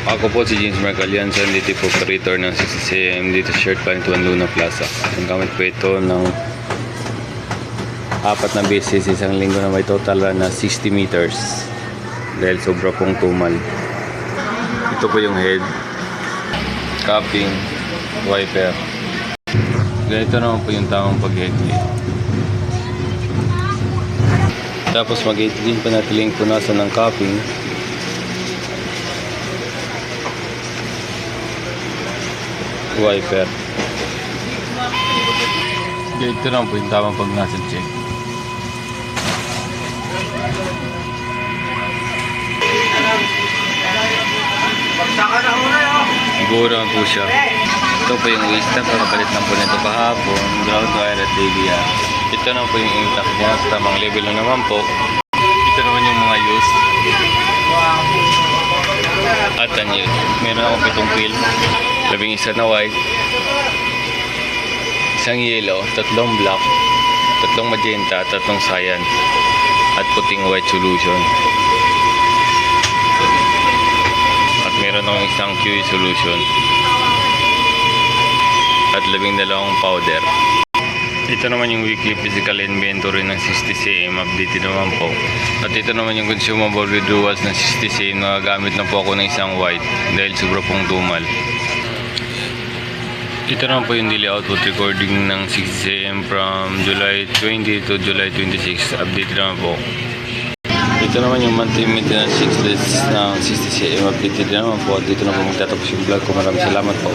Ako po si James Mark Alianza, dito po operator ng 60cm dito sa Short Planet 1 Luna Plaza. Ang gamit po ito ng 4 na beses isang linggo na may total na 60 meters dahil sobra pong tumal. Ito po yung head, cupping, wiper. Ganito naman po yung tamang pag-headlight. Tapos mag-din pa natin yung punasan ng cupping. Wiper. Ganito naman po yung tamang pag-nasal check. Siguro naman po siya. Ito po yung waste na palit lang po nito kahapon, ground wire at ABR. Ito naman po yung intact niya, sa tamang level lang naman po. Ito naman yung mga used at unused. Meron akong 7 wheel, 11 na white, 1 yellow, 3 black, 3 magenta, 3 cyan at puting white solution. At meron akong 1 QE solution at 12 powder. Ito naman yung weekly physical inventory ng 60cm, updated naman po. At ito naman yung consumable withdrawals ng 60cm, nagagamit na po ako ng 1 white dahil sobra pong tumal. Ito naman po yung daily output recording ng 60cm from July 20 to July 26, updated naman po. Ito naman yung monthly maintenance 6 days ng 60cm, updated naman po. At dito na po magtatapos yung vlog ko. Maraming salamat po.